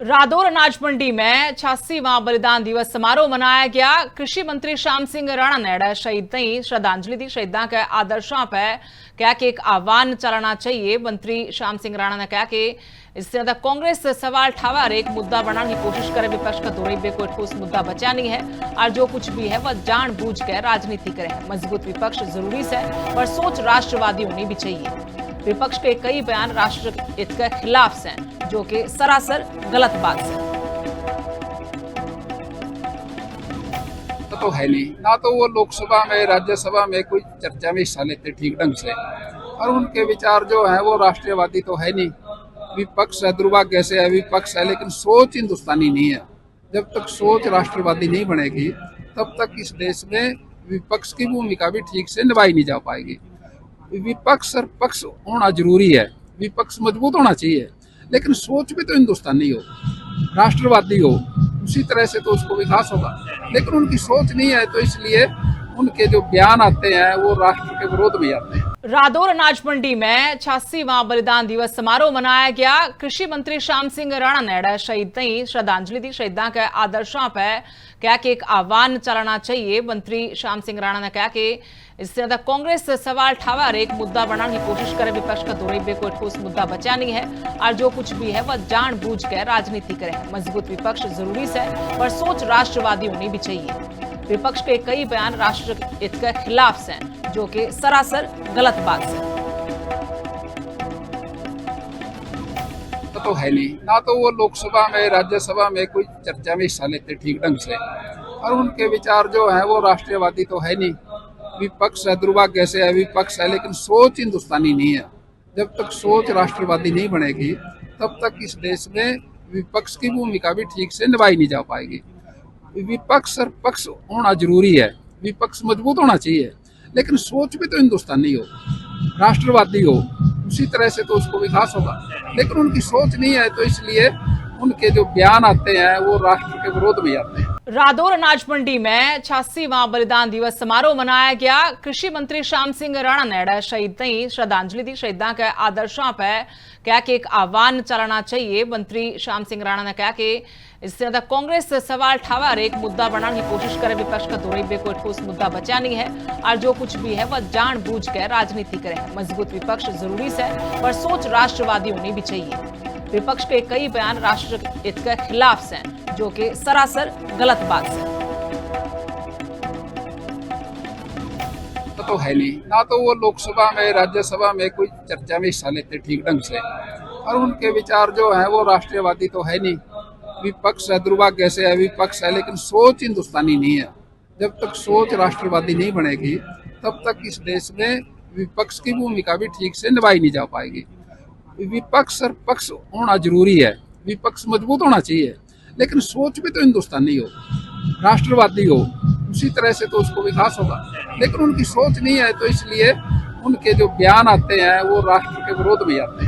रादौर अनाज मंडी में 86वां बलिदान दिवस समारोह मनाया गया। कृषि मंत्री श्याम सिंह राणा ने शहीद नहीं श्रद्धांजलि दी। शहीदा के आदर्शों पर कहा कि एक आह्वान चलाना चाहिए। मंत्री श्याम सिंह राणा ने कहा कि इससे ज्यादा कांग्रेस सवाल ठावा एक मुद्दा बनाने की कोशिश करे। विपक्ष का दौरे कोई ठोस मुद्दा बचा नहीं है और जो कुछ भी है वह जानबूझ कर राजनीति करे। मजबूत विपक्ष जरूरी है पर सोच राष्ट्रवादी होनी भी चाहिए। विपक्ष के कई बयान राष्ट्र हित के खिलाफ हैं, जो कि सरासर गलत बात है। तो है नहीं ना, तो वो लोकसभा में राज्यसभा में कोई चर्चा में हिस्सा लेते ठीक ढंग से, और उनके विचार जो है वो राष्ट्रवादी तो है नहीं। विपक्ष है, दुर्भाग्य से है विपक्ष है, लेकिन सोच हिंदुस्तानी नहीं है। जब तक सोच राष्ट्रवादी नहीं बनेगी तब तक इस देश में विपक्ष की भूमिका भी ठीक से निभाई नहीं जा पाएगी। विपक्ष और पक्ष होना जरूरी है, विपक्ष मजबूत होना चाहिए, लेकिन सोच भी तो हिंदुस्तानी हो, राष्ट्रवादी हो, उसी तरह से तो उसको विकास होगा। लेकिन उनकी सोच नहीं है, तो इसलिए उनके जो बयान आते हैं वो राष्ट्र के विरोध में आते हैं। रादौर अनाज मंडी में 86वां बलिदान दिवस समारोह मनाया गया। कृषि मंत्री श्याम सिंह राणा ने शहीद नहीं श्रद्धांजलि दी। शहीदा के आदर्शों पर कहा कि एक आह्वान चलाना चाहिए। मंत्री श्याम सिंह राणा ने कहा कि इससे ज्यादा कांग्रेस सवाल ठावा एक मुद्दा बनाने की कोशिश करे। विपक्ष का दौरे कोई ठोस मुद्दा बचा नहीं है और जो कुछ भी है वह जानबूझ कर राजनीति करे। मजबूत विपक्ष जरूरी है पर सोच राष्ट्रवादी होनी भी चाहिए। विपक्ष के कई बयान राष्ट्र हित के खिलाफ हैं, जो कि सरासर गलत बात है। तो है नहीं ना, तो वो लोकसभा में राज्यसभा में कोई चर्चा में हिस्सा लेते ठीक ढंग से, और उनके विचार जो है वो राष्ट्रवादी तो है नहीं। विपक्ष है, दुर्भाग्य से है विपक्ष है, लेकिन सोच हिंदुस्तानी नहीं है। जब तक सोच राष्ट्रवादी नहीं बनेगी तब तक इस देश में विपक्ष की भूमिका भी ठीक से निभाई नहीं जा पाएगी। विपक्ष और पक्ष होना जरूरी है, विपक्ष मजबूत होना चाहिए, लेकिन सोच भी तो हिंदुस्तानी हो, राष्ट्रवादी हो, उसी तरह से तो उसको विकास होगा। लेकिन उनकी सोच नहीं है, तो इसलिए उनके जो बयान आते हैं वो राष्ट्र के विरोध में आते हैं। रादौर अनाज मंडी में 86वां बलिदान दिवस समारोह मनाया गया। कृषि मंत्री श्याम सिंह राणा ने शहीद नहीं श्रद्धांजलि दी। शहीदा के आदर्शों पर कहा कि एक आह्वान चलाना चाहिए। मंत्री श्याम सिंह राणा ने कहा कि इससे ज्यादा कांग्रेस सवाल ठावा एक मुद्दा बनाने की कोशिश करे। विपक्ष का दौरे कोई ठोस मुद्दा बचा नहीं है और जो कुछ भी है वह जानबूझ कर राजनीति करे। मजबूत विपक्ष जरूरी है पर सोच राष्ट्रवादी होनी भी चाहिए। विपक्ष के कई बयान राष्ट्र हित के खिलाफ हैं, जो कि सरासर गलत बात है। तो है नहीं ना, तो वो लोकसभा में राज्यसभा में कोई चर्चा में हिस्सा लेते ठीक ढंग से, और उनके विचार जो है वो राष्ट्रवादी तो है नहीं। विपक्ष है, दुर्भाग्य से है विपक्ष है, लेकिन सोच हिंदुस्तानी नहीं है। जब तक सोच राष्ट्रवादी नहीं बनेगी तब तक इस देश में विपक्ष की भूमिका भी ठीक से निभाई नहीं जा पाएगी। विपक्ष और पक्ष होना जरूरी है, विपक्ष मजबूत होना चाहिए, लेकिन सोच भी तो हिंदुस्तानी हो, राष्ट्रवादी हो, उसी तरह से तो उसको विकास होगा। लेकिन उनकी सोच नहीं है, तो इसलिए उनके जो बयान आते हैं वो राष्ट्र के विरोध में आते हैं।